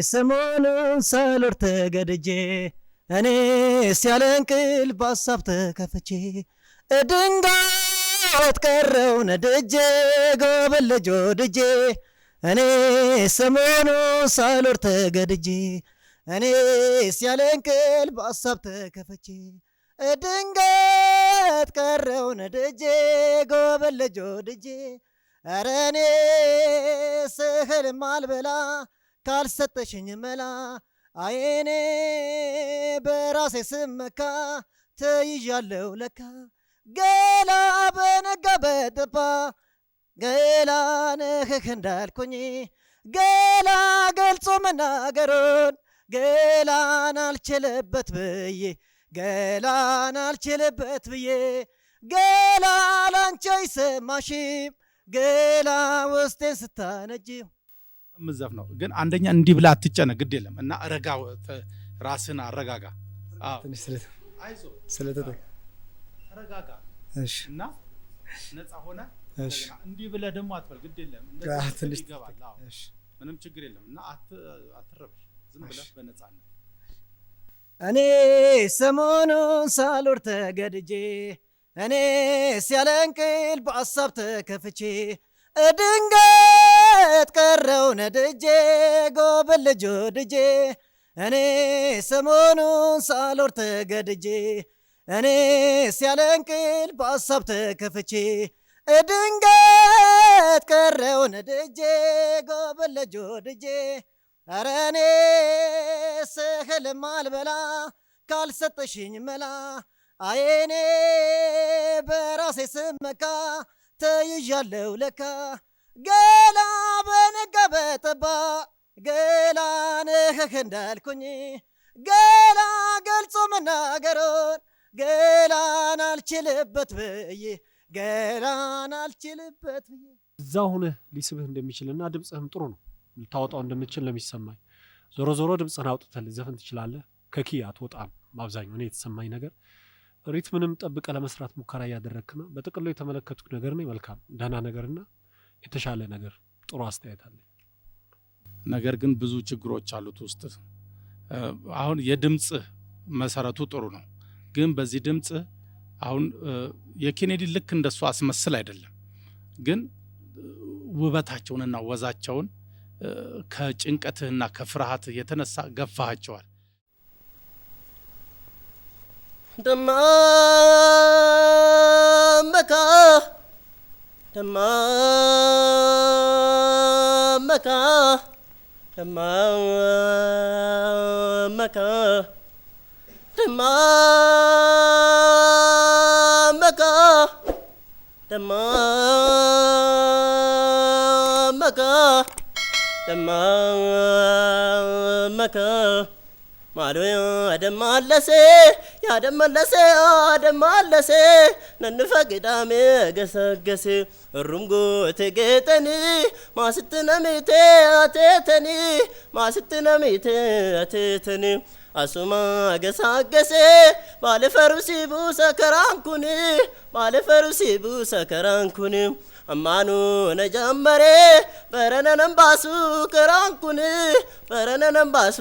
ሰሞኑን ሳልወር ተገድጄ እኔስ ያለ እንቅልፍ በሀሳብ ተከፍቼ ድንገት ቀረው ነድጄ ጎበለጆ ድጄ እኔስ ሰሞኑን ሳልወር ተገድጄ እኔስ ያለ እንቅልፍ በሀሳብ ተከፍቼ ድንገት ቀረው ነድጄ ጎበለጆ ድጄ ኧረ እኔስ እህልም አልበላ ካልሰጠሽኝ መላ አይኔ በራሴ ስመካ ተይዣለሁ ለካ ገላ በነጋ በጠባ ገላ ነህህ እንዳልኩኝ ገላ ገልጾ መናገሩን ገላን አልችልበት ብዬ ገላን አልችልበት ብዬ ገላ ላንቺ አይሰማሽም ገላ ውስጤን ስታነጂው ምዘፍ ነው ግን አንደኛ እንዲህ ብላ አትጨነቅ ግድ የለም እና ረጋ ራስን አረጋጋ ትንሽ አይዞ ስለተጠቅ ተረጋጋ እሺ እና ነፃ ሆነ እሺ እንዲህ ብለ ደግሞ አትበል ግድ የለም ትንሽ ይገባል እሺ ምንም ችግር የለም እና አትረብሽ ዝም ብለህ በነፃነት እኔ ሰሞኑን ሳልወር ተገድጄ እኔስ ያለ እንቅልፍ በሀሳብ ተከፍቼ ድንገት ቀረው ነድጄ ጎበለጆ ድጄ እኔ ሰሞኑን ሳልወር ተገድጄ እኔስ ያለ እንቅልፍ በሀሳብ ተከፍቼ ድንገት ቀረው ነድጄ ጎበለጆ ድጄ ኧረ እኔስ እህልም አልበላ ካልሰጠሽኝ መላ አይኔ በራሴ ስመካ ተይዣለሁ ለካ ገላ በነጋ በጠባ ገላ ነህህ እንዳልኩኝ ገላ ገልጾ መናገሩን ገላን አልችልበት ብዬ ገላን አልችልበት ብዬ እዛ ሆነህ ሊስብህ እንደሚችልና ድምፅህም ጥሩ ነው ልታወጣው እንደምትችል ነው የሚሰማኝ። ዞሮ ዞሮ ድምፅህን አውጥተህ ልዘፍን ትችላለህ። ከኪ አትወጣም። በአብዛኛው እኔ የተሰማኝ ነገር ሪትምንም ጠብቀ ለመስራት ሙከራ እያደረግክ ነው። በጥቅሉ የተመለከቱት ነገር ነው መልካም ደህና ነገርና የተሻለ ነገር ጥሩ አስተያየት አለኝ። ነገር ግን ብዙ ችግሮች አሉት ውስጥ አሁን የድምጽ መሰረቱ ጥሩ ነው ግን በዚህ ድምጽ አሁን የኬኔዲ ልክ እንደሱ አስመስል አይደለም ግን ውበታቸውንና ወዛቸውን ከጭንቀትህና ከፍርሃት የተነሳ ገፋሃቸዋል። ደማመካ ደማመካ ደማመካ ደማመካ ደማመካ ደማመካ ማዶ ያደማለሴ ያደማለሴ ያደማለሴ ነንፈቅዳሜ ገሰገሴ ሩምጎ ተገጠኒ ማስትነሚቴ አቴተኒ ማስትነሚቴ አቴተኒ አሱማ ገሳገሴ ባለፈሩሲ ቡሰከራንኩኒ ባለፈሩሲ ቡሰከራንኩኒ አማኑ ነጀመሬ በረነንባሱ ከራንኩን በረነንባሱ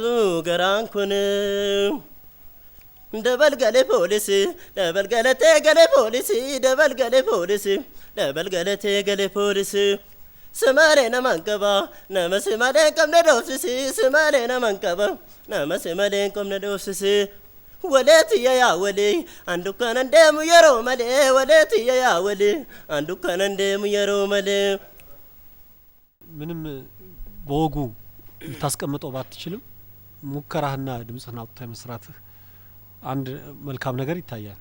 ከራንኩን ደበልገሌ ፖሊስ ደበልገለቴ ገሌ ፖሊስ ደበልገሌ ፖሊስ ደበልገለቴ ገሌ ፖሊስ ስመሬ ነመንቀባ ነመስመሌ ቀምነ ዶፍሲ ስመሬ ነመንቀባ ነመስመሌ ቀምነ ዶፍሲ ወለት ያወሊ አንዱ ከነ እንደሙ የሮ መለ ወለት ያወሊ አንዱ ከነ እንደሙ የሮ መለ ምንም በወጉ ልታስቀምጠው ባትችልም ሙከራህና ድምጽህን አውጥተህ መስራትህ አንድ መልካም ነገር ይታያል።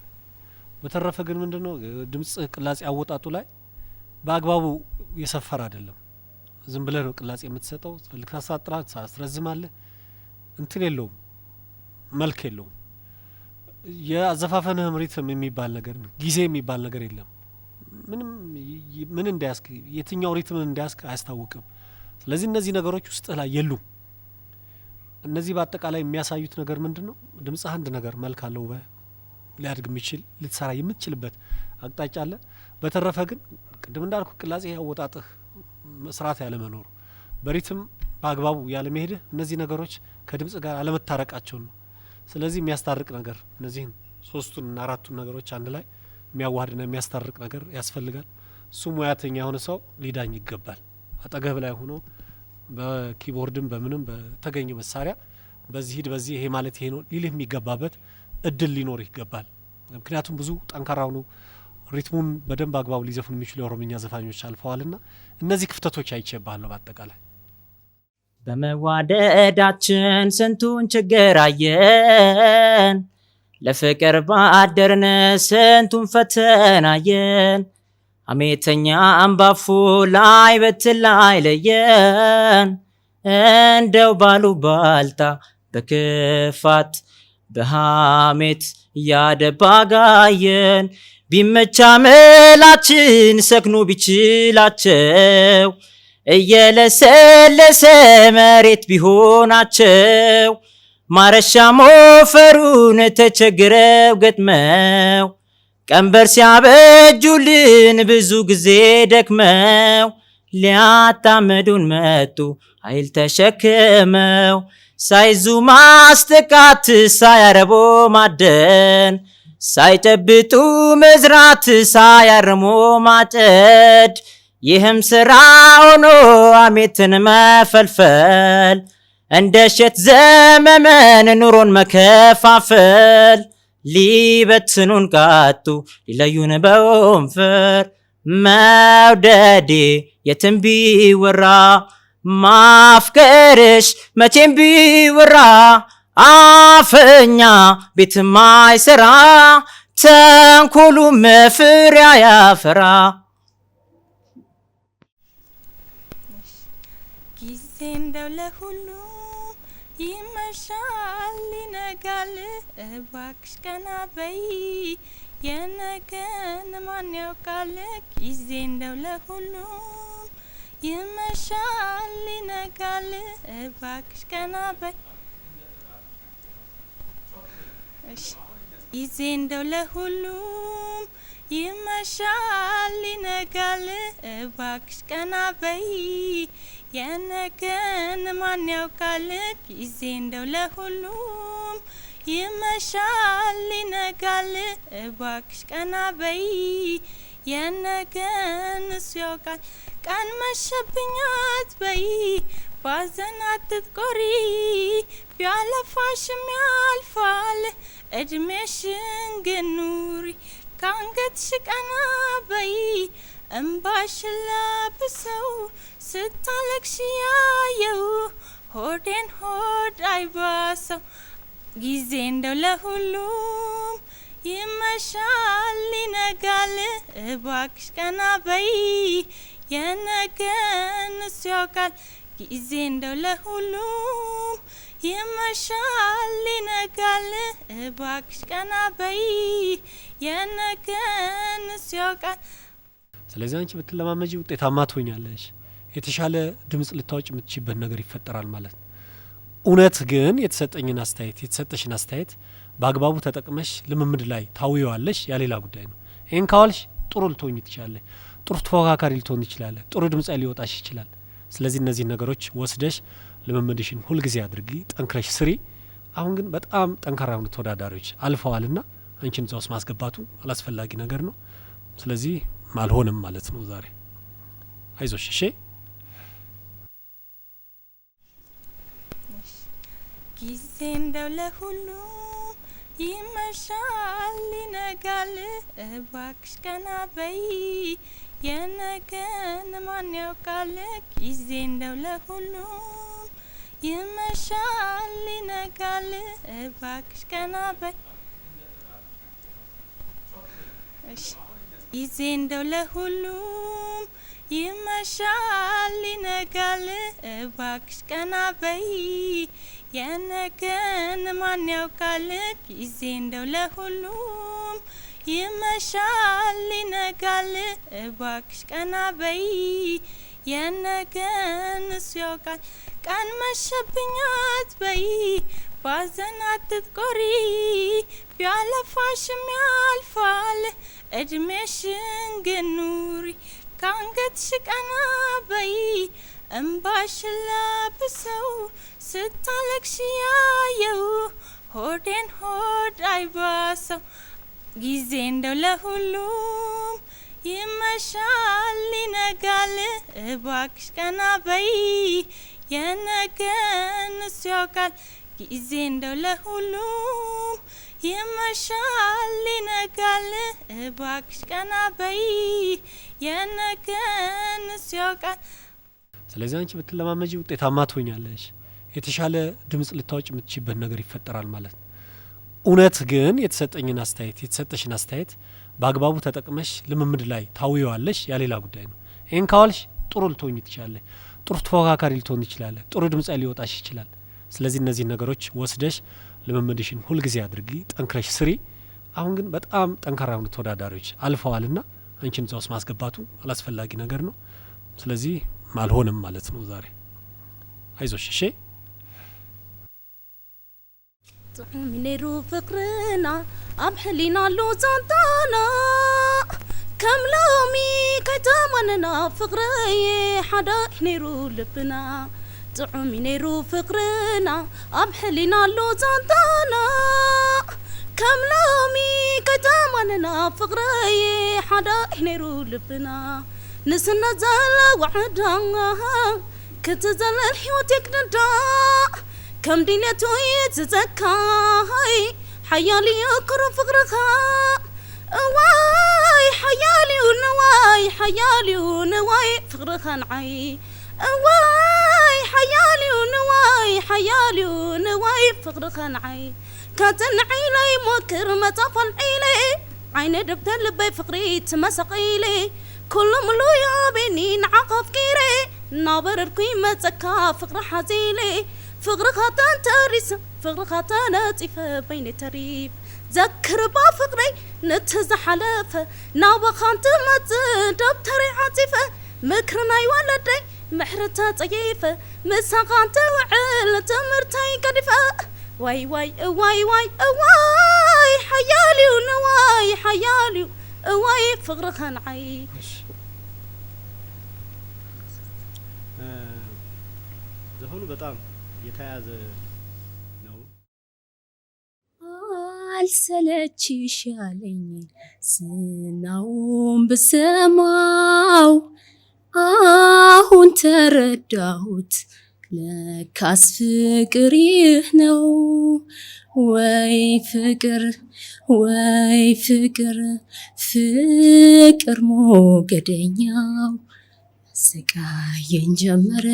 በተረፈ ግን ምንድነው ድምጽህ ቅላጼ አወጣጡ ላይ በአግባቡ የሰፈረ አይደለም። ዝም ብለህ ነው ቅላጼ የምትሰጠው። ፈልክ ታሳጥራት ታስረዝማለህ። እንትን የለውም መልክ የለውም። የአዘፋፈንህም ሪትም የሚባል ነገር ጊዜ የሚባል ነገር የለም። ምንም ምን እንዳያስክ የትኛው ሪትምን እንዳያስክ አያስታውቅም። ስለዚህ እነዚህ ነገሮች ውስጥ ላይ የሉም። እነዚህ በአጠቃላይ የሚያሳዩት ነገር ምንድነው? ድምጽ አንድ ነገር መልክ አለው ሊያድግ የሚችል ልትሰራ የምትችልበት አቅጣጫ አለ። በተረፈ ግን ቅድም እንዳልኩ ቅላጼ ያወጣጥህ መስራት ያለ መኖር በሪትም በአግባቡ ያለ መሄድ እነዚህ ነገሮች ከድምጽ ጋር አለመታረቃቸው ነው ስለዚህ የሚያስታርቅ ነገር እነዚህን ሶስቱን እና አራቱን ነገሮች አንድ ላይ የሚያዋህድና የሚያስታርቅ ነገር ያስፈልጋል እሱ ሙያተኛ የሆነ ሰው ሊዳኝ ይገባል አጠገብ ላይ ሆኖ በኪቦርድም በምንም በተገኘ መሳሪያ በዚህ ሂድ በዚህ ይሄ ማለት ይሄ ነው ሊልህ የሚገባበት እድል ሊኖር ይገባል ምክንያቱም ብዙ ጠንካራው ነው ሪትሙን በደንብ አግባቡ ሊዘፍኑ የሚችሉ የኦሮምኛ ዘፋኞች አልፈዋልና እነዚህ ክፍተቶች አይቼባለሁ ባጠቃላይ በመዋደዳችን ስንቱን ችግር አየን ለፍቅር ባደርን ስንቱን ፈተናየን አሜተኛ አንባፉ ላይ በትላይ ለየን እንደው ባሉ ባልታ በክፋት በሃሜት ያደባጋየን ቢመቻ መላችን ሰክኑ ቢችላቸው እየለሰለሰ መሬት ቢሆናቸው ማረሻ ሞፈሩን ተቸግረው ገጥመው ቀንበር ሲያበጁልን ብዙ ጊዜ ደክመው ሊያጣመዱን መጡ ኃይል ተሸክመው ሳይዙ ማስተቃት ሳያረቦ ማደን ሳይጨብጡ መዝራት ሳያርሞ ማጨድ ይህም ስራ ሆኖ አሜትን መፈልፈል እንደ ሸት ዘመመን ኑሮን መከፋፈል ሊበትኑን ቃጡ ሊለዩን በወንፈር መውደዴ የትም ቢወራ ማፍቀርሽ መቼም ቢወራ አፈኛ ቤትም አይሰራ ተንኮሉም ፍሬ ያፈራ ጊዜ እንደው ለሁሉ ይመሻል ይነጋል እባክሽ ቀና በይ የነገን ማን ያውቃል ጊዜ እንደው ለሁሉ ይመሻል ይነጋል እባክሽ ቀና በይ ጊዜ እንደው ለሁሉ ይመሻል ይነጋል እባክሽ ቀና በይ የነገን ማን ያውቃል ጊዜ እንደው ለሁሉም ይመሻል ይነጋል እባክሽ ቀና በይ የነገን እሱ ያውቃል ቀን መሸብኝ አትበይ ባዘን አትቆሪ ቢያለፋሽም ያልፋል እድሜሽን ግን ኑሪ ካንገትሽ ቀና በይ እምባሽን ላብሰው ስታለቅሽ ያየው ሆዴን ሆድ አይባሰው ጊዜ እንደው ለሁሉም ይመሻል ይነጋል እባክሽ ቀና በይ የነገን እሱ ያውቃል ጊዜ እንደው ለሁሉም ይመሻል ይነጋል እባክሽ ቀና በይ የነገን እሱ ያውቃል ስለዚህ አንቺ ብትለማመጂ ውጤታማ ትሆኛለሽ የተሻለ ድምጽ ልታወጭ የምትችይበት ነገር ይፈጠራል ማለት ነው እውነት ግን የተሰጠኝን አስተያየት የተሰጠሽን አስተያየት በአግባቡ ተጠቅመሽ ልምምድ ላይ ታውየዋለሽ ያሌላ ጉዳይ ነው ይሄን ካዋልሽ ጥሩ ልትሆኚ ትችላለሽ ጥሩ ተፎካካሪ ልትሆኚ ትችላለሽ ጥሩ ድምጽ ሊወጣሽ ይችላል ስለዚህ እነዚህ ነገሮች ወስደሽ ልምምድሽን ሁሉ ጊዜ አድርጊ ጠንክረሽ ስሪ አሁን ግን በጣም ጠንካራ የሆኑ ተወዳዳሪዎች አልፈዋልና አንቺን እዛው ማስገባቱ አላስፈላጊ ነገር ነው ስለዚህ ማልሆንም ማለት ነው ዛሬ አይዞሽ እሺ ጊዜ እንደው ለሁሉም ይመሻል ይነጋል እባክሽ ቀና በይ የነገን ማን ያውቃል ጊዜ እንደው ለሁሉም ይመሻል ይነጋል እባክሽ ቀና በይ ጊዜ እንደው ለሁሉም ይመሻል ይነጋል እባክሽ ቀና በይ የነገን ማን ያውቃል ጊዜ እንደው ለሁሉም ይመሻል ይነጋል እባክሽ ቀና በይ የነገን እሱ ያውቃል ቀን መሸብኝ አትበይ ባዘን አትቆሪ ቢያለፋሽም ያልፋል እድሜሽን ግን ኑሪ ካንገትሽ ቀና በይ እምባሽላ ብሰው ስታለቅሽ ያየው ሆዴን ሆድ አይባሰው ጊዜ እንደው ለሁሉም ይመሻል ይነጋል እባክሽ ቀና በይ የነገን እሱ ያውቃል ጊዜ እንደው ለሁሉም ይመሻል ይነጋል እባክሽ ቀና በይ የነገን እሱ ያውቃል። ስለዚህ አንቺ ብትለማመጂ ውጤታማ ትሆኛለሽ። የተሻለ ድምጽ ልታወጭ የምትችይበት ነገር ይፈጠራል ማለት ነው። እውነት ግን የተሰጠሽን አስተያየት በአግባቡ ተጠቅመሽ ልምምድ ላይ ታውየዋለሽ ያ ሌላ ጉዳይ ነው። ይሄን ካዋልሽ ጥሩ ልትሆኚ ትችላለሽ። ጥሩ ተፎካካሪ ልትሆኚ ትችላለሽ። ጥሩ ድምጽ ሊወጣሽ ይችላል። ስለዚህ እነዚህ ነገሮች ወስደሽ ልምምድሽን ሁሉ ጊዜ አድርጊ፣ ጠንክረሽ ስሪ። አሁን ግን በጣም ጠንካራ የሆኑ ተወዳዳሪዎች አልፈዋልና አንቺን እዛ ውስጥ ማስገባቱ አላስፈላጊ ነገር ነው። ስለዚህ አልሆነም ማለት ነው ዛሬ። አይዞሽ እሺ። ሚኔሩ ፍቅርና አብሕሊና ሉ ዛንታና ከምሎሚ ከይተማንና ፍቅረይ ሓደ ኔሩ ልብና ጥዑም ሚኔሩ ፍቅርና አብሕሊና ሉ ዛንታና ከምሎሚ ከይተማንና ፍቅረይ ሓደ ኔሩ ልብና ንስና ዘለ ወዕዳና ክትዘለል ሕይወት የክንዳ كم دينتو يتزكاي حيالي يكرم فقرها واي حيالي ونواي حيالي ونواي فقرها نعي واي حيالي ونواي حيالي ونواي فقرها نعي كاتن عيلي مكر متفل عيلي عين دبت لبي فقري تمسق عيلي كل ملو يا بني نعقف كيري نابر القيمة زكا فقر حزيلي فقرها تنترس فقرها تناتفة بين تريب ذكر بفقري نتز حلفة نابا خانت مت دبتري عاطفة مكرنا يولدي محرتها طيفة مساقانت وعل تمرتي قدفة واي واي واي واي واي حيالي ونواي حيالي واي فقرها نعي ዘፈኑ በጣም የተያዘ ነው። አልሰለችሽ ያለኝ ዝናውን ብሰማው አሁን ተረዳሁት ለካስ ፍቅር ይህ ነው። ወይ ፍቅር ወይ ፍቅር ፍቅር ሞገደኛው ስቃየን ጀመረ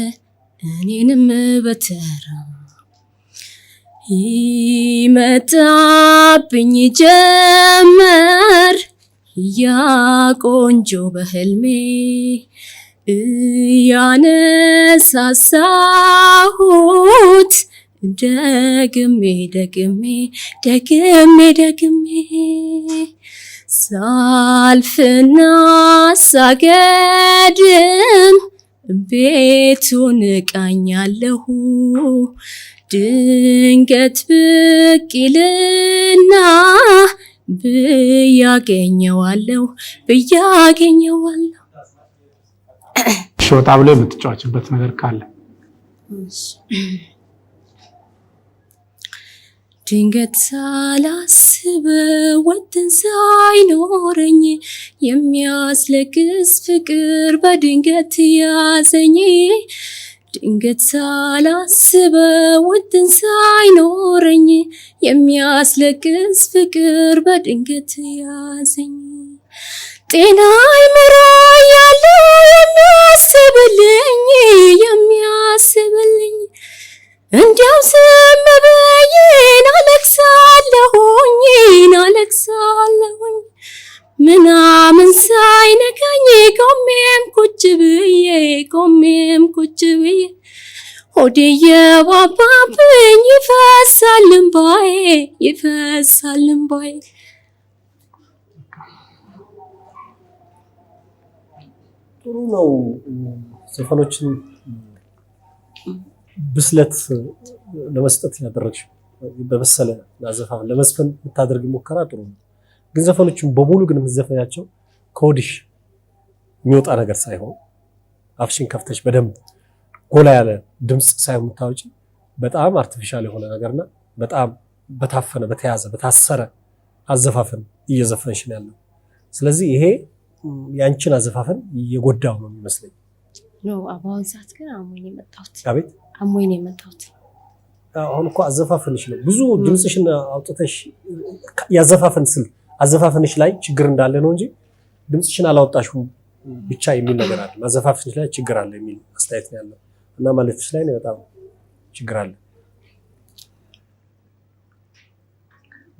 እኔንም በተራ ይመጣብኝ ጀመር ያ ቆንጆ በህልሜ ያነሳሳሁት ደግሜ ደግሜ ደግሜ ደግሜ ሳልፍና ሳገድም ቤቱን ቃኛለሁ ድንገት ብቅ ይልና ብያገኘዋለሁ ወጣ ብሎ የምትጫወችበት ነገር ካለ ድንገት ሳላስበው ወጥን ሳይኖረኝ የሚያስለቅስ ፍቅር በድንገት ያዘኝ ድንገት ሳላስበው ወጥን ሳይኖረኝ የሚያስለቅስ ፍቅር በድንገት ያዘኝ ጤና አይምሮ ያለው የሚያስብልኝ እንዲያው ዝም ብዬ አለቅሳለሁኝ ምናምን ሳይነካኝ ቆሜም ቁጭ ብዬ ሆዴ የባባብኝ ይፈሳል እምባዬ ጥሩ ነው። ዘፈኖችን ብስለት ለመስጠት ያደረግሽው በበሰለ አዘፋፈን ለመስፈን የምታደርግ ሙከራ ጥሩ ነው። ግን ዘፈኖችን በሙሉ ግን የምትዘፈኛቸው ከወዲሽ የሚወጣ ነገር ሳይሆን አፍሽን ከፍተሽ በደንብ ጎላ ያለ ድምጽ ሳይሆን የምታወጪ በጣም አርቲፊሻል የሆነ ነገርና በጣም በታፈነ በተያዘ በታሰረ አዘፋፈን እየዘፈንሽ ነው ያለው። ስለዚህ ይሄ ያንቺን አዘፋፈን እየጎዳው ነው የሚመስለኝ። ነው አባውን ሰዓት ግን አሞኝ የመጣሁት። አቤት አሞኝ የመጣሁት። አሁን እኮ አዘፋፈንሽ ነው ብዙ ድምጽሽን አውጥተሽ ያዘፋፈን ስል አዘፋፈንሽ ላይ ችግር እንዳለ ነው እንጂ ድምጽሽን አላወጣሽም ብቻ የሚል ነገር አለ። አዘፋፈንሽ ላይ ችግር አለ የሚል አስተያየት ነው ያለው እና ማለትሽ ላይ ነው በጣም ችግር አለ።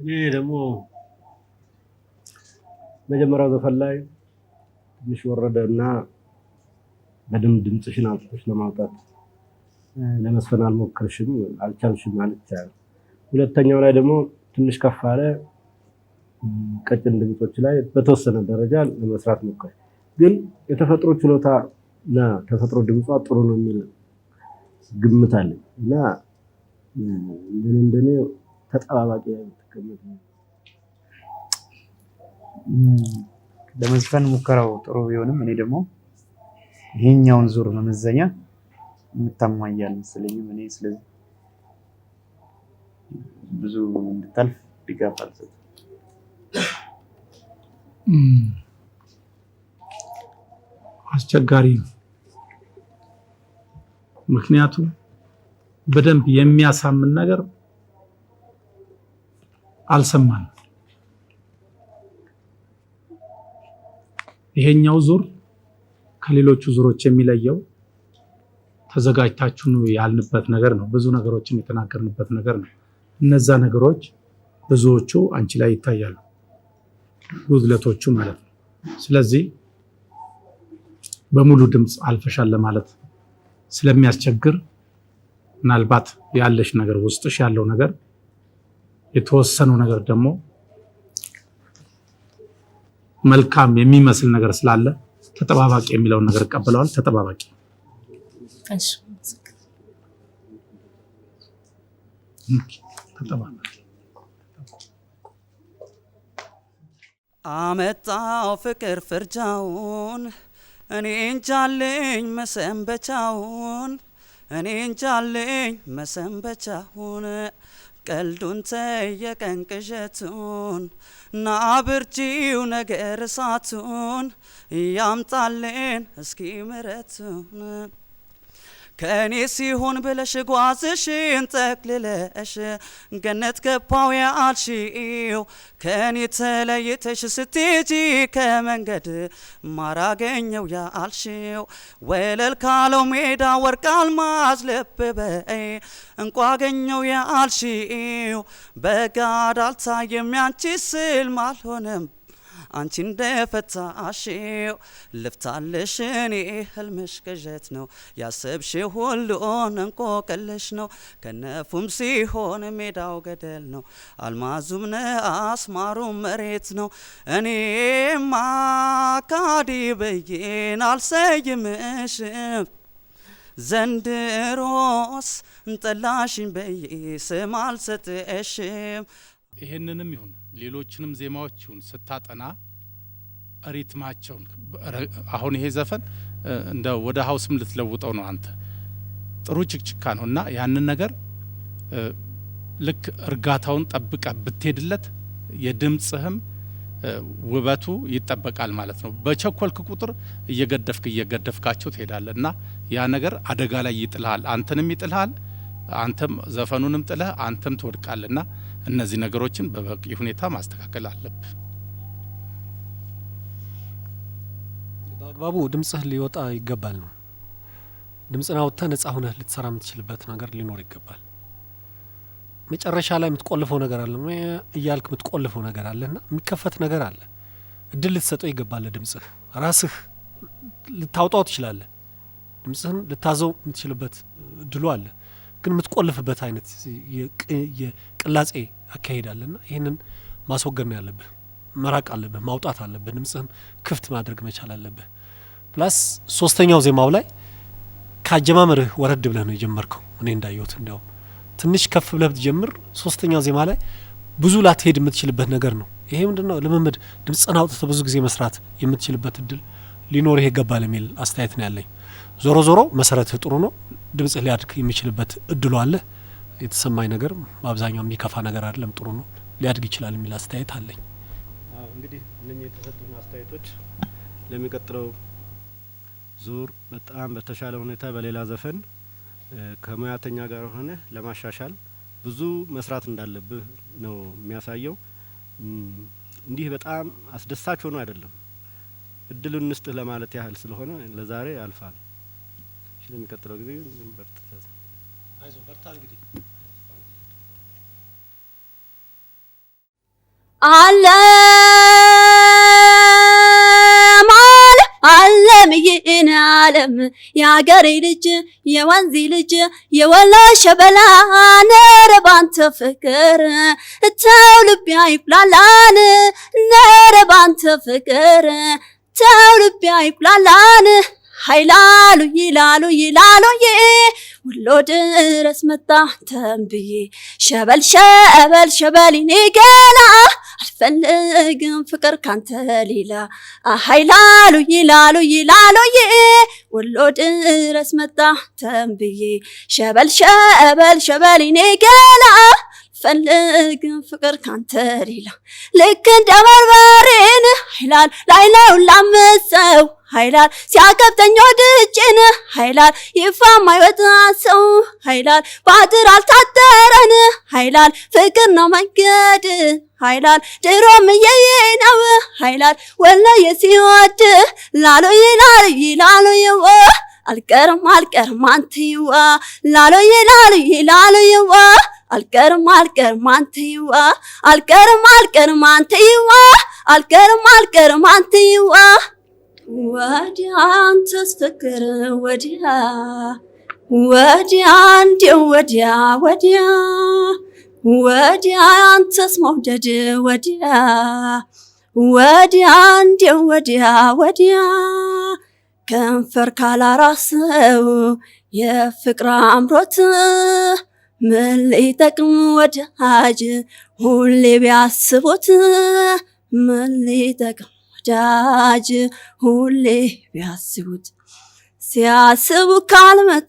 እኔ ደግሞ መጀመሪያው ዘፈን ላይ ትንሽ ወረደና በደንብ ድምጽሽን አውጥተሽ ለማውጣት ለመስፈን አልሞከርሽም አልቻልሽም ማለት ይቻላል። ሁለተኛው ላይ ደግሞ ትንሽ ከፍ አለ ቀጭን ድምጾች ላይ በተወሰነ ደረጃ ለመስራት ሞከር። ግን የተፈጥሮ ችሎታ እና ተፈጥሮ ድምጿ ጥሩ ነው የሚል ግምት አለኝ እና እንደኔ ተጣባባቂ ተቀመጥ ለመስፈን ሙከራው ጥሩ ቢሆንም እኔ ደግሞ ይሄኛውን ዙር መመዘኛ የምታሟያል መሰለኝ እኔ ስለዚህ ብዙ እንድታልፍ ይጋፋል። አስቸጋሪ ነው። ምክንያቱም በደንብ የሚያሳምን ነገር አልሰማንም። ይሄኛው ዙር ከሌሎቹ ዙሮች የሚለየው ተዘጋጅታችሁ ያልንበት ነገር ነው። ብዙ ነገሮችን የተናገርንበት ነገር ነው። እነዛ ነገሮች ብዙዎቹ አንቺ ላይ ይታያሉ፣ ጉድለቶቹ ማለት ነው። ስለዚህ በሙሉ ድምጽ አልፈሻል ለማለት ስለሚያስቸግር ምናልባት ያለሽ ነገር ውስጥሽ ያለው ነገር የተወሰነው ነገር ደግሞ መልካም የሚመስል ነገር ስላለ ተጠባባቂ የሚለውን ነገር ቀበለዋል። ተጠባባቂ እሺ ተጠባባቂ አመጣው ፍቅር ፍርጃውን እኔ እንጃለኝ መሰንበቻውን እኔ እንጃለኝ መሰንበቻውን ቀልዱን ተየቀን ቅዠቱን ናብርጂው ነገር እሳቱን ያምጣልን እስኪ ምረቱን ከኔ ሲሆን ብለሽ ጓዝሽን ጠቅልለሽ ገነት ገባው ያልሽው ከኔ ተለይተሽ ስትሄጂ ከመንገድ ማራገኘው ያልሽው ወለል ካለው ሜዳ ወርቅ አልማዝ ልብ በይ እንቋ አገኘው ያልሽው በጋድ አልታየም ያንቺ ስልም አልሆነም አንቺ እንደፈታሽው ልፍታለሽ እኔ ህልምሽ ቅዠት ነው ያሰብሽው ሁሉን እንቆቅልሽ ነው ከነፉም ሲሆን ሜዳው ገደል ነው አልማዙም አስማሩም መሬት ነው እኔማ ካዲ በዬን አልሰይምሽም ዘንድሮስ እንጠላሽኝ በዬ ስም አልሰጥሽም። ይሄንንም ይሁን ሌሎችንም ዜማዎች ይሁን ስታጠና ሪትማቸውን አሁን ይሄ ዘፈን እንደ ወደ ሃውስም ልትለውጠው ነው አንተ ጥሩ ጭቅጭካ ነውና ያንን ነገር ልክ እርጋታውን ጠብቀ ብትሄድለት የድምጽህም ውበቱ ይጠበቃል ማለት ነው። በቸኮልክ ቁጥር እየገደፍካቸው ትሄዳለና ያ ነገር አደጋ ላይ ይጥልሃል፣ አንተንም ይጥልሃል፣ አንተም ዘፈኑንም ጥለህ አንተም ትወድቃለና እነዚህ ነገሮችን በበቂ ሁኔታ ማስተካከል አለብህ። በአግባቡ ድምጽህ ሊወጣ ይገባል ነው። ድምጽና ወጥተህ ነፃ ሆነህ ልትሰራ የምትችልበት ነገር ሊኖር ይገባል። መጨረሻ ላይ የምትቆልፈው ነገር አለ እያልክ የምትቆልፈው ነገር አለና የሚከፈት ነገር አለ። እድል ልትሰጠው ይገባል። ድምጽህ ራስህ ልታውጣው ትችላለህ። ድምጽህን ልታዘው የምትችልበት እድሉ አለ። ግን የምትቆልፍበት አይነት የቅላጼ አካሄዳለና ይሄንን ማስወገድ ነው ያለብህ። መራቅ አለብህ፣ ማውጣት አለብህ። ድምጽህን ክፍት ማድረግ መቻል አለብህ። ፕላስ ሶስተኛው ዜማው ላይ ካጀማመርህ ወረድ ብለህ ነው የጀመርከው። እኔ እንዳየሁት እንዲያውም ትንሽ ከፍ ብለህ ብትጀምር ሶስተኛው ዜማ ላይ ብዙ ላትሄድ የምትችልበት ነገር ነው። ይሄ ምንድነው ልምምድ ድምጽህን አውጥተህ ብዙ ጊዜ መስራት የምትችልበት እድል ሊኖርህ ይገባል የሚል አስተያየት ነው ያለኝ። ዞሮ ዞሮ መሰረትህ ጥሩ ነው። ድምጽህ ሊያድግ የሚችልበት እድሉ አለ። የተሰማኝ ነገር በአብዛኛው የሚከፋ ነገር አይደለም፣ ጥሩ ነው፣ ሊያድግ ይችላል የሚል አስተያየት አለኝ። እንግዲህ እነኚህ የተሰጡን አስተያየቶች ለሚቀጥለው ዙር በጣም በተሻለ ሁኔታ በሌላ ዘፈን ከሙያተኛ ጋር ሆነ ለማሻሻል ብዙ መስራት እንዳለብህ ነው የሚያሳየው። እንዲህ በጣም አስደሳች ሆኖ አይደለም፣ እድሉን እንስጥህ ለማለት ያህል ስለሆነ ለዛሬ ያልፋል። እሺ ለሚቀጥለው ጊዜ በርታ። አይዞህ በርታ። እንግዲህ ዓለም ዓለም የአገሬ ልጅ የወንዚ ልጅ የወሎ ሸበላ ነረ ባንተ ፍቅር ተው ልቤ አይቁላላን ነረ ባንተ ፍቅር ተው ልቤ አይቁላላን ኃይላሉ ይላሉ ወሎ ድረስ መጣ ተንብዬ ሸበል ሸበል ሸበል እኔ ገና አልፈልግም ፍቅር ካንተ ሌላ ኃይላሉ ይላሉ ወሎ ድረስ መጣ ተንብዬ ሸበል ሸበል ሸበል እኔ ገና አልፈልግም ፍቅር ካንተ ሌላ ልክ እንደ በርበሬን ኃይላል ላይ ላምሰው ኃይላል ሲያቀብጠኝ ወድጄን ኃይላል ይፋ ማይወጣ ሰው ኃይላል ባድር አልታደረን ኃይላል ፍቅር ነው መንገድ ኃይላል ድሮም የየነው ኃይላል ወላሂ ሲወድ ላሎ ይላሉ ይዋ አልቀርም አንተይዋ ላሎ ይላሉ ይዋ አልቀርም አንተይዋ አልቀርም አንተይዋ ወዲያ አንተስ ፍቅር ወዲያ እንዲው ወዲያ አንተስ መውደድ ወዲያ እንዲው ወዲያ ከንፈር ካላራሰው የፍቅር አምሮት ምን ሊጠቅም ወዳጅ ሁሌ ቢያስቦት ምን ሊጠቅም ወዳጅ ሁሌ ቢያስቡት ሲያስቡ ካልመጣ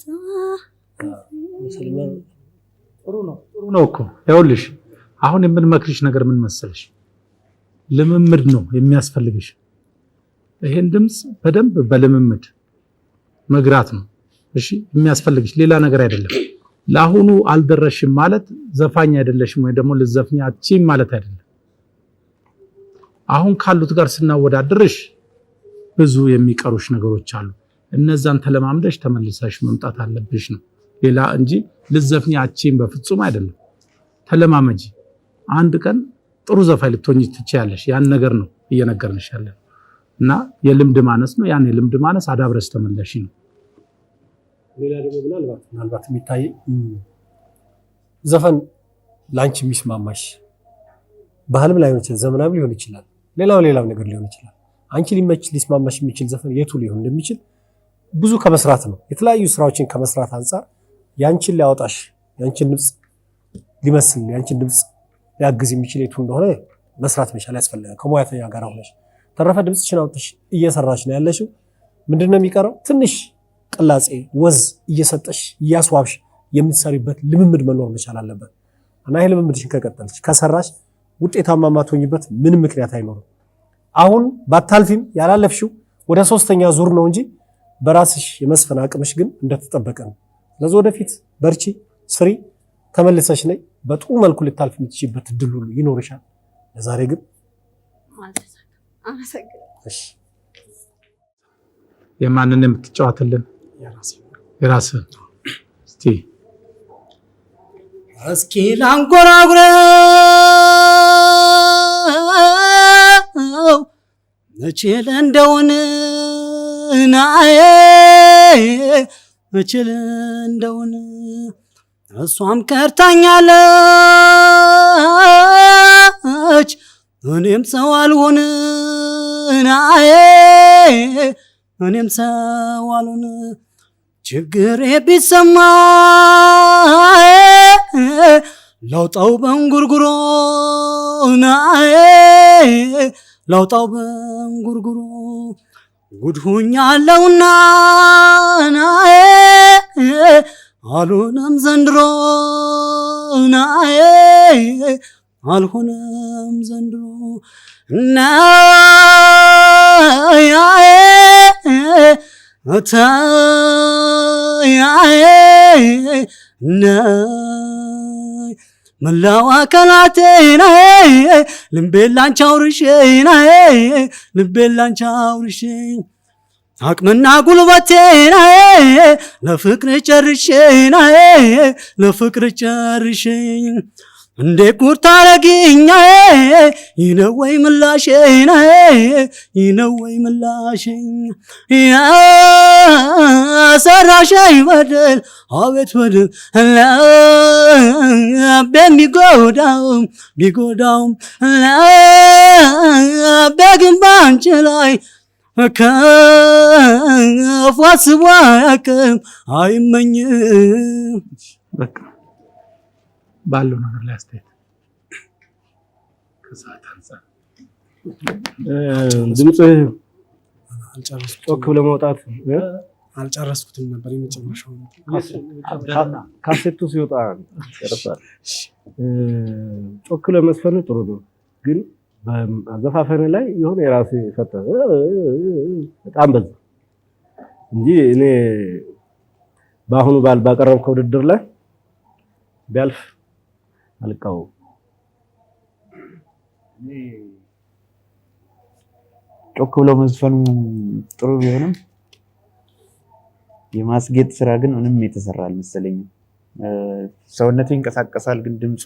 ጥሩ ነው እኮ ይኸውልሽ፣ አሁን የምንመክርሽ ነገር ምን መሰለሽ፣ ልምምድ ነው የሚያስፈልግሽ። ይሄን ድምጽ በደንብ በልምምድ መግራት ነው እሺ የሚያስፈልግሽ፣ ሌላ ነገር አይደለም። ለአሁኑ አልደረሽም ማለት ዘፋኝ አይደለሽም ወይ ደግሞ ልዘፍኝ አትችይም ማለት አይደለም። አሁን ካሉት ጋር ስናወዳድርሽ ብዙ የሚቀሩሽ ነገሮች አሉ። እነዛን ተለማምደሽ ተመልሰሽ መምጣት አለብሽ ነው ሌላ እንጂ ልዘፍኝ አትችይም በፍጹም አይደለም። ተለማመጂ። አንድ ቀን ጥሩ ዘፋኝ ልትሆኚ ትችያለሽ። ያን ነገር ነው እየነገርንሽ ያለን እና የልምድ ማነስ ነው። ያን የልምድ ማነስ አዳብረሽ ተመለሽ ነው። ሌላ ደግሞ ምናልባት የሚታይ ዘፈን ላንቺ የሚስማማሽ ባህልም ላይሆን ይችላል፣ ዘመናዊ ሊሆን ይችላል፣ ሌላው ነገር ሊሆን ይችላል። አንቺ ሊስማማሽ የሚችል ዘፈን የቱ ሊሆን እንደሚችል ብዙ ከመስራት ነው የተለያዩ ስራዎችን ከመስራት አንፃር ያንቺን ሊያወጣሽ ያንቺን ድምጽ ሊመስል ያንቺን ድምጽ ሊያግዝ የሚችል የቱ እንደሆነ መስራት መቻል ያስፈልጋል ከሙያተኛ ጋር ሆነሽ። ተረፈ ድምጽሽን አውጥተሽ እየሰራሽ ነው ያለሽው። ምንድነው የሚቀረው? ትንሽ ቅላጼ ወዝ እየሰጠሽ እያስዋብሽ የምትሰሪበት ልምምድ መኖር መቻል አለበት እና ይሄ ልምምድሽን ከቀጠልሽ ከሰራሽ ውጤታማ ማትሆኝበት ምንም ምክንያት አይኖርም። አሁን ባታልፊም ያላለፍሽው ወደ 3ኛ ዙር ነው እንጂ በራስሽ የመስፈን አቅምሽ ግን እንደተጠበቀ ነው። ስለዚህ ወደፊት በርቺ፣ ስሪ፣ ተመልሰሽ ነይ በጥሩ መልኩ ልታልፍ የምትችይበት እድል ሁሉ ይኖርሻል። ለዛሬ ግን እሺ የማንን የምትጫወትልን? የራስህ እስኪ ላንጎራጉረው እችል እንደውን ናዬ እችል እንደውን እሷም ከርታኛለች እኔም ሰው አልሆን ናዬ እኔም ሰው አልሆን ችግሬ ቢሰማ ለውጣው በእንጉርጉሮ ናዬ ለውጣው በእንጉርጉሮ ጉድ ሆኛለሁና ናዬ አልሆነም ዘንድሮ ናዬ አልሆነም ዘንድሮ ናዬ አታያዬ ናይ መላው አካላቴ ናይ ልቤን ላንቺ አውርሼ ናይ ልቤን ላንቺ አውርሼ አቅምና ጉልበቴ ናይ ለፍቅር ጨርሼ ናይ ለፍቅር ጨርሼ እንዴ ጉድ ታረጊኝ ይነው ወይ ምላሼ ይነው ወይ ምላሼ ያሰራሽኝ በደል አቤት በደል በሚጎዳውም ቢጎዳውም በግን ባንቺ ላይ ከፉ አስቦ አያውቅም አይመኝም። በቃ ባለው ነገር ላይ አስተያየት ከሰዓት አንፃር ድምጽ ጮክ ብለህ መውጣት አልጨረስኩትም ነበር። የመጨረሻው ካሴቱ ሲወጣ ጨርሳል። ጮክ ብለህ መስፈን ጥሩ ነው፣ ግን በአዘፋፈን ላይ የሆነ የራሴ ፈተ በጣም በዛ እንጂ እኔ በአሁኑ ባቀረብከው ውድድር ላይ ቢያልፍ አልቃው ጮክ ብሎ መዝፈኑ ጥሩ ቢሆንም የማስጌጥ ስራ ግን ምንም የተሰራ አልመሰለኝም። ሰውነቱ ይንቀሳቀሳል፣ ግን ድምፁ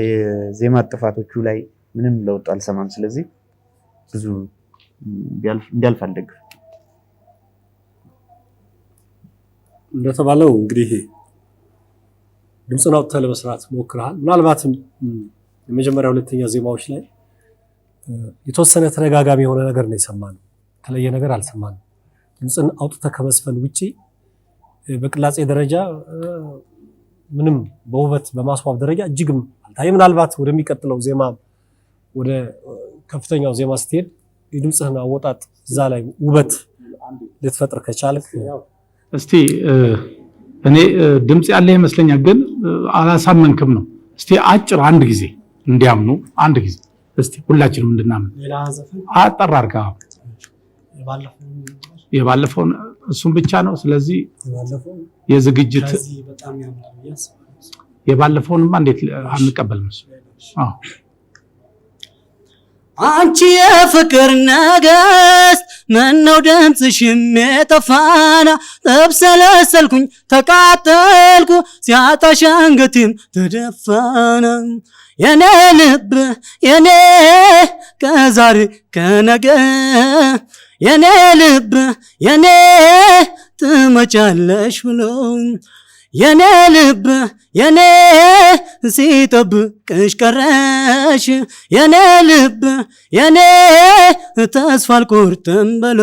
የዜማ ጥፋቶቹ ላይ ምንም ለውጥ አልሰማም። ስለዚህ ብዙ እንዲያልፍ አልደግፍም። እንደተባለው እንግዲህ ድምጽን አውጥተህ ለመስራት ሞክረሃል። ምናልባትም የመጀመሪያ ሁለተኛ ዜማዎች ላይ የተወሰነ ተደጋጋሚ የሆነ ነገር ነው የሰማነው፣ የተለየ ነገር አልሰማንም። ድምጽን አውጥተህ ከመስፈን ውጪ በቅላጼ ደረጃ ምንም በውበት በማስዋብ ደረጃ እጅግም አልታየ። ምናልባት ወደሚቀጥለው ዜማ ወደ ከፍተኛው ዜማ ስትሄድ የድምጽህን አወጣጥ እዛ ላይ ውበት ልትፈጥር ከቻልክ እስቲ እኔ ድምጽ ያለ ይመስለኛል፣ ግን አላሳመንክም ነው። እስቲ አጭር አንድ ጊዜ እንዲያምኑ አንድ ጊዜ እስቲ ሁላችንም እንድናምን አጠር አድርጋ የባለፈውን እሱን ብቻ ነው። ስለዚህ የዝግጅት የባለፈውንማ እንዴት አንቀበልም? አዎ አንቺ የፍቅር ነገስት ምነው ድምፅሽም የጠፋና ተብሰለሰልኩኝ ተቃጠልኩ ሲያጣሽ አንገቴም ተደፋና የኔ ልብ የኔ ከዛሬ ከነገ የኔ ልብ የኔ ትመጫለሽ ብሎ የኔ ልብ የኔ ሲጠብቅሽ ቀረሽ የኔ ልብ የኔ ተስፋ አልቆርጥም ብሎ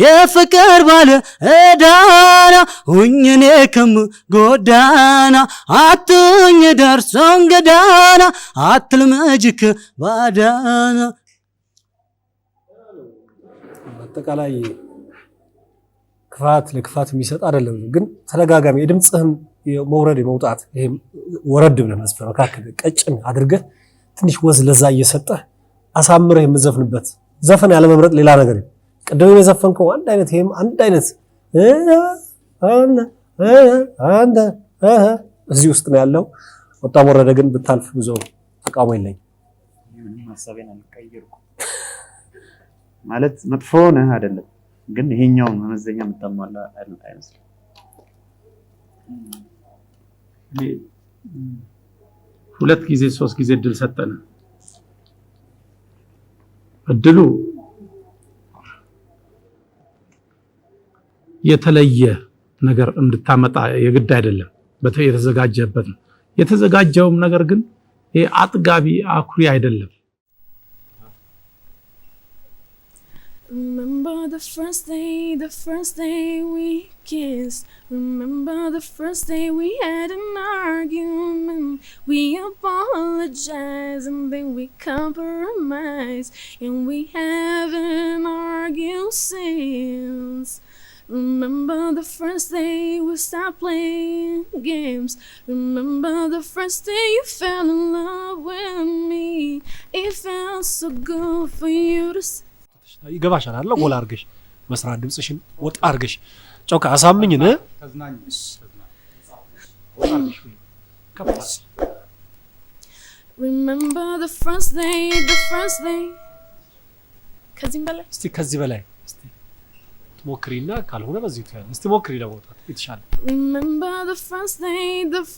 የፍቅር ባለ ዕዳና ሁኝ እኔ ከምጎዳና አትሁኝ ደርሶ እንግዳና አትልመጅክ ባዳና። አጠቃላይ ክፋት ለክፋት የሚሰጥ አይደለም፣ ግን ተደጋጋሚ የድምጽህን መውረድ የመውጣት ይሄ ወረድ ብለህ መስፈን መካከል ቀጭን አድርገህ ትንሽ ወዝ ለዛ እየሰጠህ አሳምረህ የምዘፍንበት ዘፈን ያለ መምረጥ ሌላ ነገር ነው። ቀደም የዘፈንከው አንድ አይነት ይሄም አንድ አይነት አንተ እዚህ ውስጥ ነው ያለው። ወጣም ወረደ ግን ብታልፍ ብዙ ተቃውሞ የለኝም። ምንም ሐሳቤን አልቀየርኩም ማለት መጥፎ ነህ አይደለም፣ ግን ይሄኛውን መመዘኛ የምታሟላ አይመስልም። ሁለት ጊዜ ሶስት ጊዜ እድል ሰጠን። እድሉ የተለየ ነገር እንድታመጣ የግድ አይደለም፣ የተዘጋጀበት ነው። የተዘጋጀውም ነገር ግን ይሄ አጥጋቢ አኩሪ አይደለም። Remember the first day we kissed. Remember the first day we had an argument. We apologized. apologize and then we compromise, and we haven't argued since. Remember the first day we stopped playing games. Remember the first day you fell in love with me. It felt so good for you to say. ይገባሻል አይደል? ጎላ አርገሽ መስራት ድምጽሽን ወጣ አርገሽ ጮካ አሳምኝ ነ ተዝናኝ Remember the first day ከዚህ በላይ እስቲ ከዚህ በላይ እስቲ ትሞክሪና ካልሆነ በዚህ ትያለሽ እስቲ ሞክሪ ለማውጣት ይተሻል Remember the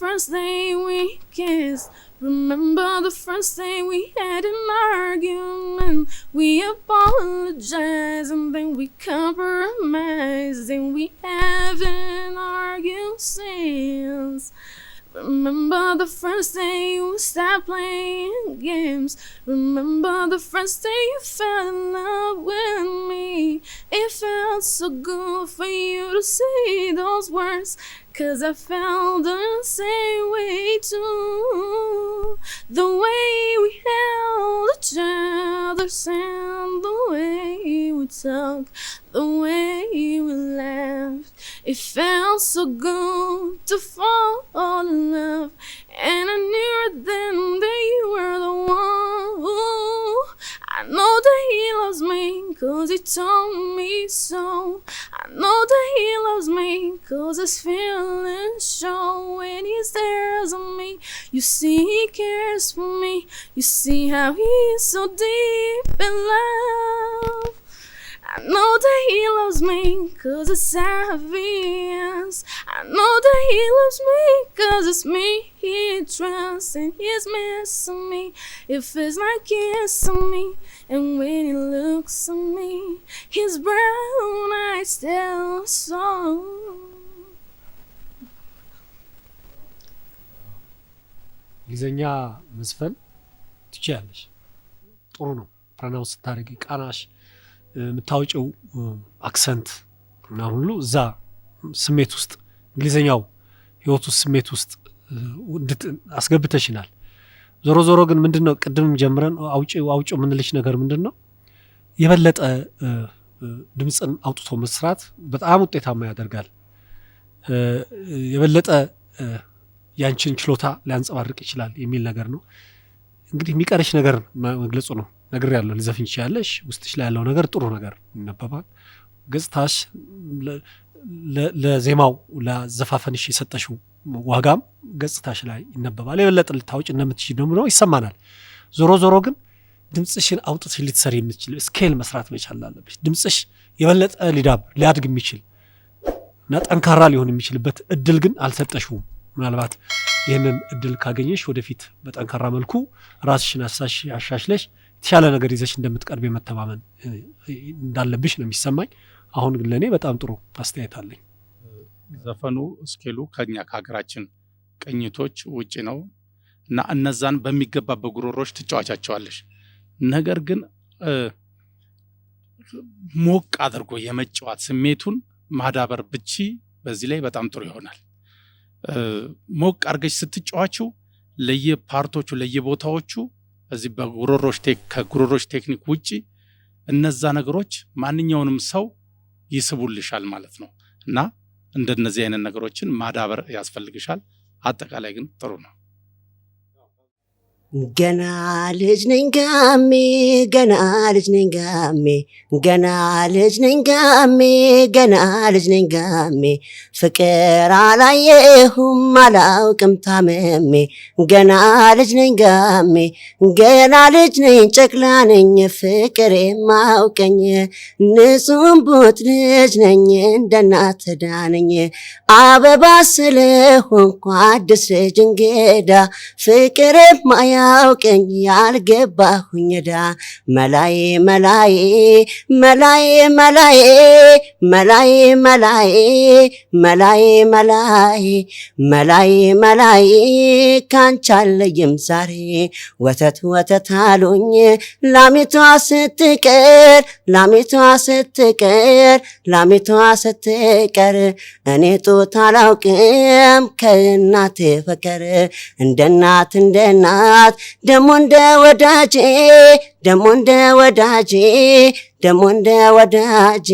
first day we kissed. Remember the first day we had an argument. We apologized and then we compromised, and we haven't argued since. Remember the first day we stopped playing games. Remember the first day you fell in love with me. It felt so good for you to say those words, 'cause I felt the same way too. The way we held each other's hand, the way we talked, the way we laughed. It felt so good to fall in love, and I knew it then that you were the one. Ooh, I know that he loves me 'cause he told me so. I know that he loves me 'cause his feelings show when he's there on me. You see he cares for me. You see how he's so deep in love. I know that he loves me 'cause it's obvious. I know that he loves me 'cause it's me he trusts, and he's missing me. It feels like kissing me, and when he looks at me, his brown eyes tell so. እንግሊዘኛ መዝፈን ትችያለሽ ጥሩ ነው ፕሮናውንስ ታደርጊ ቃናሽ የምታወጪው አክሰንት እና ሁሉ እዛ ስሜት ውስጥ እንግሊዘኛው ህይወት ውስጥ ስሜት ውስጥ አስገብተሽናል ዞሮ ግን ምንድነው ቅድም ጀምረን አውጪው ምንልሽ ነገር ምንድነው የበለጠ ድምጽን አውጥቶ መስራት በጣም ውጤታማ ያደርጋል የበለጠ ያንቺን ችሎታ ሊያንጸባርቅ ይችላል የሚል ነገር ነው እንግዲህ የሚቀርሽ ነገር መግለጹ ነው ነገር ያለው ልዘፍን ይችላልሽ ውስጥሽ ላይ ያለው ነገር ጥሩ ነገር ይነበባል ገጽታሽ ለዜማው ለዘፋፈንሽ የሰጠሽው ዋጋም ገጽታሽ ላይ ይነበባል የበለጠ ልታውጭ እንደምትችይ ደግሞ ይሰማናል ዞሮ ግን ድምጽሽን አውጥተሽ ልትሰሪ የምትችል ስኬል መስራት መቻል አለብሽ ድምጽሽ የበለጠ ሊያድግ የሚችል እና ጠንካራ ሊሆን የሚችልበት እድል ግን አልሰጠሽውም ምናልባት ይሄንን እድል ካገኘሽ ወደፊት በጠንካራ መልኩ ራስሽን አሻሽለሽ የተሻለ ነገር ይዘሽ እንደምትቀርብ መተማመን እንዳለብሽ ነው የሚሰማኝ አሁን ግን ለኔ በጣም ጥሩ አስተያየት አለኝ ዘፈኑ ስኬሉ ከኛ ከሀገራችን ቅኝቶች ውጪ ነው እና እነዛን በሚገባ በጉሮሮች ትጫዋቻቸዋለሽ ነገር ግን ሞቅ አድርጎ የመጫወት ስሜቱን ማዳበር ብቻ በዚህ ላይ በጣም ጥሩ ይሆናል ሞቅ አርገሽ ስትጫዋቹ ለየፓርቶቹ ለየቦታዎቹ እዚህ ከጉሮሮች ቴክኒክ ውጪ እነዛ ነገሮች ማንኛውንም ሰው ይስቡልሻል ማለት ነው እና እንደነዚህ አይነት ነገሮችን ማዳበር ያስፈልግሻል አጠቃላይ ግን ጥሩ ነው ገና ልጅ ነኝ ጋሜ ገና ልጅ ነኝ ጋሜ ገና ልጅ ነኝ ጋሜ ገና ልጅ ነኝ ጋሜ ፍቅር አላየሁም አላውቅም ታመሜ ገና ልጅ ነኝ ጋሜ ገና ልጅ ነኝ ጨቅላ ነኝ ፍቅር የማውቀኝ ንጹም ቦት ልጅ ነኝ እንደናት ዳነኝ አበባ ስለሆንኩ አዲስ ልጅ እንግዳ ፍቅር ማያ አውቀኝ ያልገባሁኝ ዳ መላዬ መላዬ መላዬ መላዬ መላዬ መላዬ መላዬ መላዬ መላዬ መላዬ ካንቺ አለይም ዛሬ ወተት ወተት አሉኝ ላሚቷ ስትቀር ላሚቷ ስትቀር ላሚቷ ስትቀር እኔ ጡት አላውቅም ከእናት ፍቅር እንደናት ደሞ እንደ ወዳጄ ደሞ እንደ ወዳጄ ደሞ እንደ ወዳጄ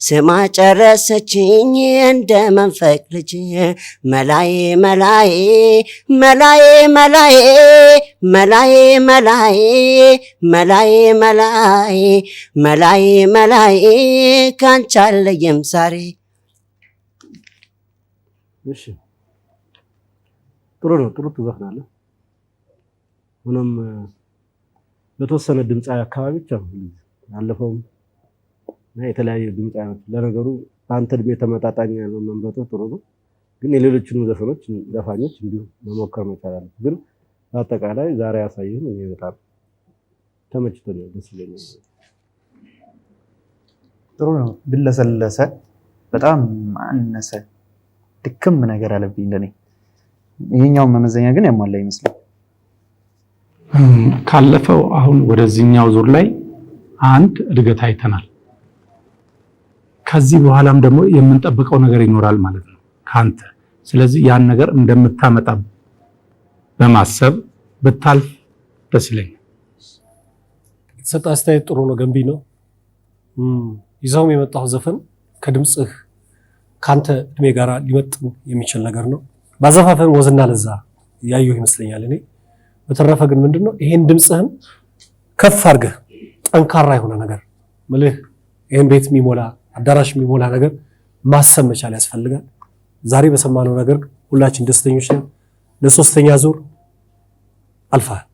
ስማ ጨረሰችኝ እንደ መንፈቅ ልጅ መላዬ መላዬ መላዬ መላዬ መላዬ መላዬ መላዬ መላዬ መላዬ መላዬ ካንቺ አልለይም ዛሬ። እሺ ጥሩ ነው፣ ጥሩ ትዘፍናለህ። ሆኖም በተወሰነ ድምፃዊ አካባቢ ብቻ ነው ያለፈውም እና የተለያየ ድምፃዊዎች ለነገሩ በአንተ እድሜ ተመጣጣኝ ያለው መምረጡ ጥሩ ነው፣ ግን የሌሎችን ዘፋኞች እንዲሁ መሞከር መቻል አለ። ግን በአጠቃላይ ዛሬ ያሳየህን እኔ በጣም ተመችቶኛል፣ ደስ ይለኛል። ጥሩ ነው፣ ግን ለሰለሰ በጣም አነሰ ድክም ነገር አለብኝ እንደኔ። ይሄኛው መመዘኛ ግን ያሟላ ይመስላል። ካለፈው አሁን ወደዚህኛው ዙር ላይ አንድ እድገት አይተናል። ከዚህ በኋላም ደግሞ የምንጠብቀው ነገር ይኖራል ማለት ነው ካንተ። ስለዚህ ያን ነገር እንደምታመጣ በማሰብ ብታልፍ ደስ ይለኛል። የተሰጠ አስተያየት ጥሩ ነው፣ ገንቢ ነው። ይዘውም የመጣው ዘፈን ከድምጽህ ካንተ እድሜ ጋር ሊመጥን የሚችል ነገር ነው። ባዘፋፈን ወዝና ለዛ ያየሁ ይመስለኛል እኔ። በተረፈ ግን ምንድነው ይሄን ድምጽህን ከፍ አድርገህ ጠንካራ የሆነ ነገር ምልህ ይሄን ቤት የሚሞላ አዳራሽ የሚሞላ ነገር ማሰብ መቻል ያስፈልጋል። ዛሬ በሰማነው ነገር ሁላችን ደስተኞች ነን። ለሶስተኛ ዙር አልፈሃል።